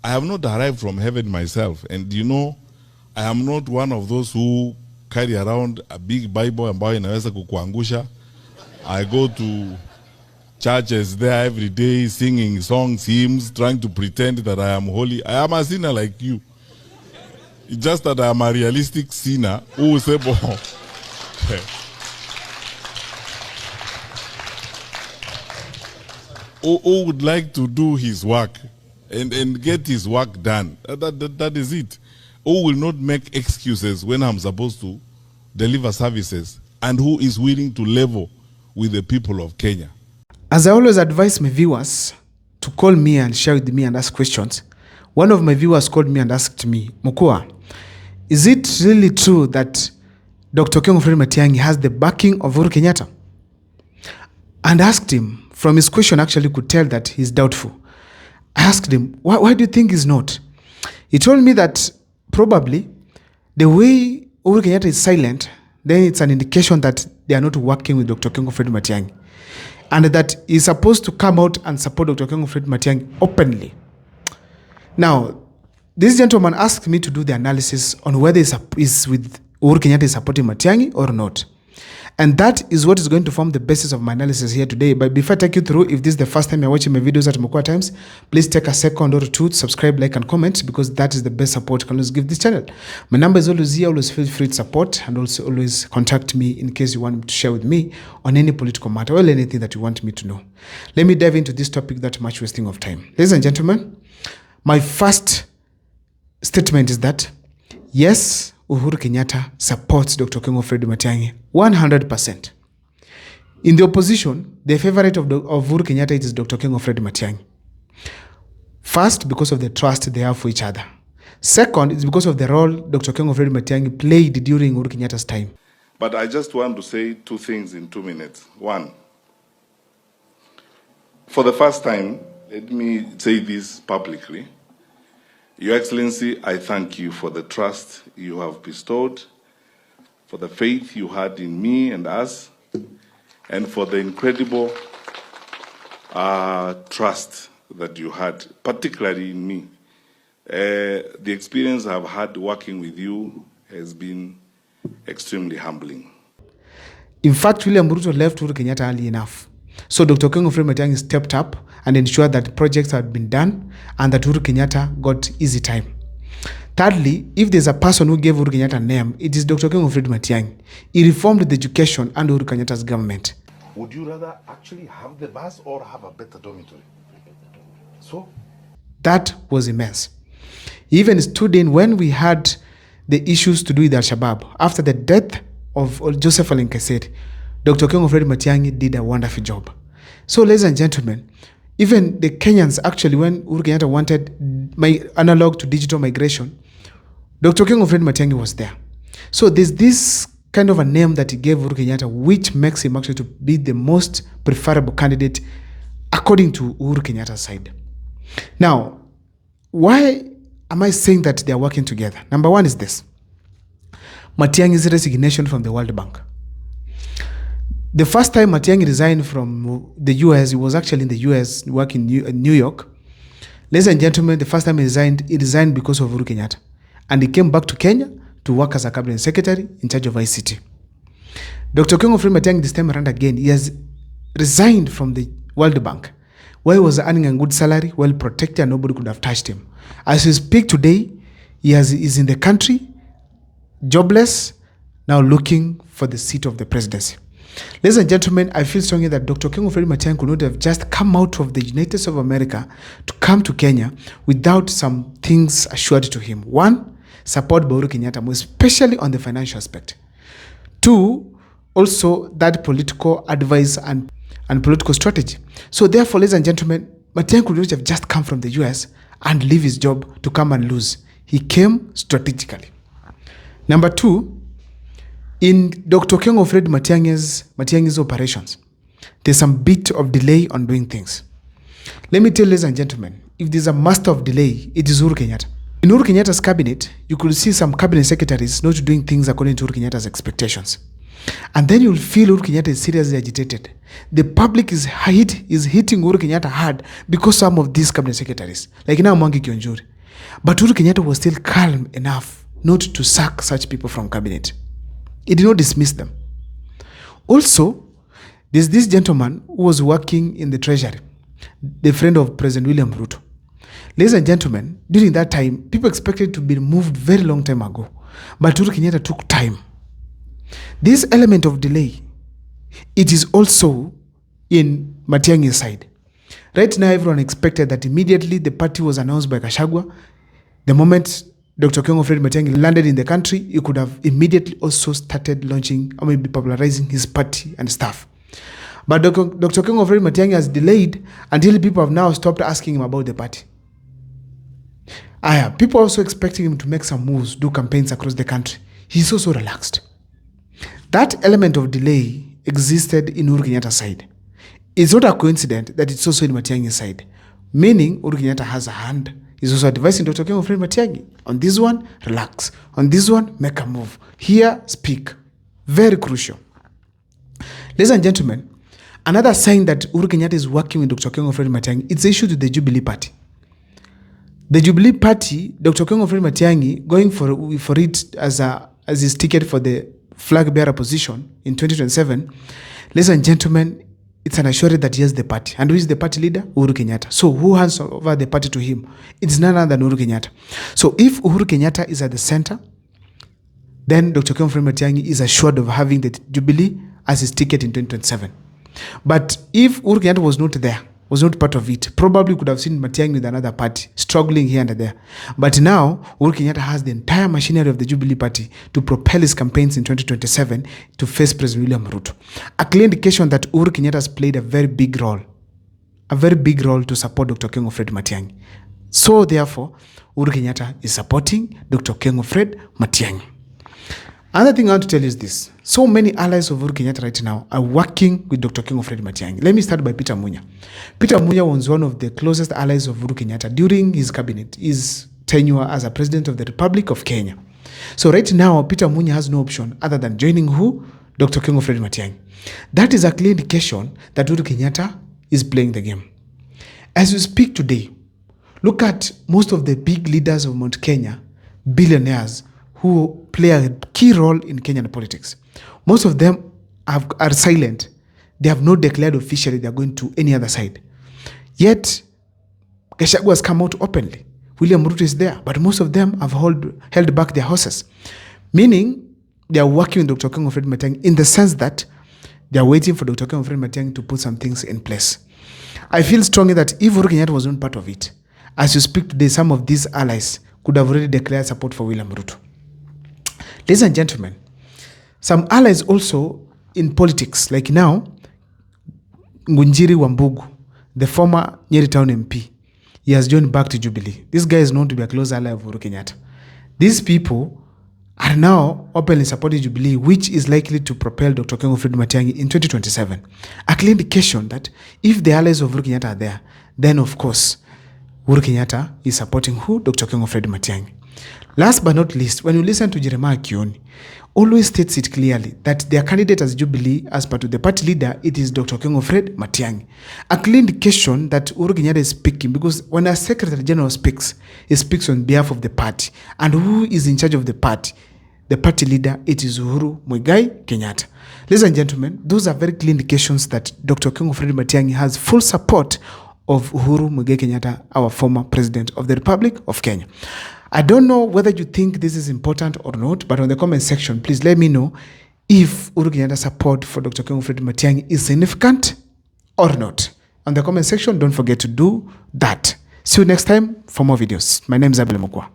I have not arrived from heaven myself. And you know, I am not one of those who carry around a big Bible ambayo inaweza kukuangusha. I go to churches there every day, singing songs, hymns, trying to pretend that I am holy. I am a sinner like you. It's just that I am a realistic sinner who will say, who would like to do his work and get his work done. That is it. Who will not make excuses when I'm supposed to deliver services, and who is willing to level with the people of Kenya. As I always advise my viewers to call me and share with me and ask questions, one of my viewers called me and asked me, Mukua, is it really true that Dr. Uhuru Matiang'i has the backing of Uhuru Kenyatta? And asked him, from his question actually could tell that he's doubtful. I asked him, why do you think he's not? He told me that probably the way Uhuru Kenyatta is silent, then it's an indication that they are not working with Dr. Uhuru Matiang'i. And that he's supposed to come out and support Dr. Uhuru Matiang'i openly. Now, this gentleman asked me to do the analysis on whether he's with Uhuru Kenyatta is supporting Matiang'i or not. And that is what is going to form the basis of my analysis here today. But before I take you through, if this is the first time you're watching my videos at Mukua Times, please take a second or two to subscribe, like, and comment, because that is the best support you can always give this channel. My number is always here. Always feel free to support, and also always contact me in case you want to share with me on any political matter or anything that you want me to know. Let me dive into this topic without much wasting of time. Ladies and gentlemen, my first statement is that, yes, Uhuru Kenyatta supports Dr. Uhuru Matiang'i 100%. In the opposition, the favorite of Uhuru Kenyatta is Dr. Uhuru Matiang'i. First, because of the trust they have for each other. Second, it's because of the role Dr. Uhuru Matiang'i played during Uhuru Kenyatta's time. But I just want to say two things in 2 minutes. One, for the first time, let me say this publicly. Your Excellency, I thank you for the trust you have bestowed, for the faith you had in me and us, and for the incredible trust that you had, particularly in me. The experience I've had working with you has been extremely humbling. In fact, William Ruto left Uhuru Kenyatta early enough. So Dr. Uhuru Matiang'i stepped up and ensured that projects had been done and that Uhuru Kenyatta got easy time. Thirdly, if there's a person who gave Uhuru Kenyatta a name, it is Dr. Uhuru Matiang'i. He reformed the education under Uhuru Kenyatta's government. Would you rather actually have the bus or have a better dormitory? So? That was immense. He even stood in when we had the issues to do with Al-Shabaab. After the death of Joseph Al-Nkaiserry, Dr. Uhuru Matiang'i did a wonderful job. So, ladies and gentlemen, even the Kenyans, actually, when Uhuru Kenyatta wanted my analog to digital migration, Dr. Uhuru Matiang'i was there. So there's this kind of a name that he gave Uhuru Kenyatta, which makes him actually to be the most preferable candidate according to Uhuru Kenyatta's side. Now, why am I saying that they are working together? Number one is this. Matiang'i's resignation from the World Bank. The first time Matiang'i resigned from the US, he was actually in the US working in New York. Ladies and gentlemen, the first time he resigned because of Uhuru Kenyatta. And he came back to Kenya to work as a cabinet secretary in charge of ICT. Dr. Uhuru Matiang'i this time around again, he has resigned from the World Bank, where he was earning a good salary, well protected, and nobody could have touched him. As we speak today, he is in the country, jobless, now looking for the seat of the presidency. Ladies and gentlemen, I feel strongly that Dr. Uhuru Matiang'i could not have just come out of the United States of America to come to Kenya without some things assured to him. One, support by Uhuru Kenyatta, especially on the financial aspect. Two, also that political advice and political strategy. So therefore, ladies and gentlemen, Matiang'i could not have just come from the US and leave his job to come and lose. He came strategically. Number two, in Dr. Uhuru Matiang'i's operations, there's some bit of delay on doing things. Let me tell you, ladies and gentlemen, if there's a master of delay, it is Uhuru Kenyatta. In Uhuru Kenyatta's cabinet, you could see some cabinet secretaries not doing things according to Uhuru Kenyatta's expectations. And then you'll feel Uhuru Kenyatta is seriously agitated. The public is hitting Uhuru Kenyatta hard because some of these cabinet secretaries, like now Mwangi Kionjuri, But Uhuru Kenyatta was still calm enough not to sack such people from cabinet. He did not dismiss them. Also, there's this gentleman who was working in the treasury, the friend of President William Ruto. Ladies and gentlemen, during that time, people expected to be removed very long time ago. But Uhuru Kenyatta took time. This element of delay, it is also in Matiang'i's side. Right now, everyone expected that immediately the party was announced by Gachagua. The moment Dr. Okengo Fred Matiang'i landed in the country, he could have immediately also started launching or maybe popularizing his party and stuff. But Dr. Okengo Fred Matiang'i has delayed until people have now stopped asking him about the party. People are also expecting him to make some moves, do campaigns across the country. He's also relaxed. That element of delay existed in Uhuru Kenyatta's side. It's not a coincidence that it's also in Matiang'i's side. Meaning, Uhuru Kenyatta has a hand. He's also advising Dr. Okengo Fred Matiang'i. On this one, relax. On this one, make a move. Here, speak. Very crucial. Ladies and gentlemen, another sign that Uhuru Kenyatta is working with Dr. Okengo Fred Matiang'i, it's the issue to the Jubilee Party. The Jubilee Party, Dr. Okengo Fred Matiang'i, going for it as his ticket for the flag bearer position in 2027, ladies and gentlemen, it's an assurance that he has the party. And who is the party leader? Uhuru Kenyatta. So who hands over the party to him? It's none other than Uhuru Kenyatta. So if Uhuru Kenyatta is at the center, then Dr. Okengo Fred Matiang'i is assured of having the Jubilee as his ticket in 2027. But if Uhuru Kenyatta was not there, was not part of it, probably could have seen Matiang'i with another party, struggling here and there. But now, Uhuru Kenyatta has the entire machinery of the Jubilee Party to propel his campaigns in 2027 to face President William Ruto. A clear indication that Uhuru Kenyatta has played a very big role to support Dr. Okengo Fred Matiang'i. So therefore, Uhuru Kenyatta is supporting Dr. Okengo Fred Matiang'i. Another thing I want to tell you is this. So many allies of Uhuru Kenyatta right now are working with Dr. Okengo Fred Matiang'i. Let me start by Peter Munya. Peter Munya was one of the closest allies of Uhuru Kenyatta during his cabinet, his tenure as a president of the Republic of Kenya. So right now, Peter Munya has no option other than joining who? Dr. Okengo Fred Matiang'i. That is a clear indication that Uhuru Kenyatta is playing the game. As we speak today, look at most of the big leaders of Mount Kenya, billionaires, who play a key role in Kenyan politics. Most of them are silent. They have not declared officially they are going to any other side. Yet, Gachagua has come out openly. William Ruto is there, but most of them have held back their horses. Meaning, they are working with Dr. Okengo Fred Matiang'i in the sense that they are waiting for Dr. Okengo Fred Matiang'i to put some things in place. I feel strongly that if Uhuru Kenyatta was not part of it, as you speak today, some of these allies could have already declared support for William Ruto. Ladies and gentlemen, some allies also in politics, like now, Ngunjiri Wambugu, the former Nyeri Town MP, he has joined back to Jubilee. This guy is known to be a close ally of Uhuru Kenyatta. These people are now openly supporting Jubilee, which is likely to propel Dr. Okengo Fred Matiang'i in 2027. A clear indication that if the allies of Uhuru Kenyatta are there, then of course, Uhuru Kenyatta is supporting who? Dr. Okengo Fred Matiang'i. Last but not least, when you listen to Jeremiah Kioni, always states it clearly that their candidate as Jubilee, as part of the party leader, it is Dr. Okengo Fred Matiang'i. A clear indication that Uhuru Kenyatta is speaking, because when a Secretary General speaks, he speaks on behalf of the party. And who is in charge of the party? The party leader, it is Uhuru Muigai Kenyatta. Ladies and gentlemen, those are very clear indications that Dr. Okengo Fred Matiang'i has full support of Uhuru Muigai Kenyatta, our former president of the Republic of Kenya. I don't know whether you think this is important or not, but on the comment section, please let me know if Uhuru Kenyatta's support for Dr. Okengo Fred Matiang'i is significant or not. On the comment section, don't forget to do that. See you next time for more videos. My name is Abel Mukwa.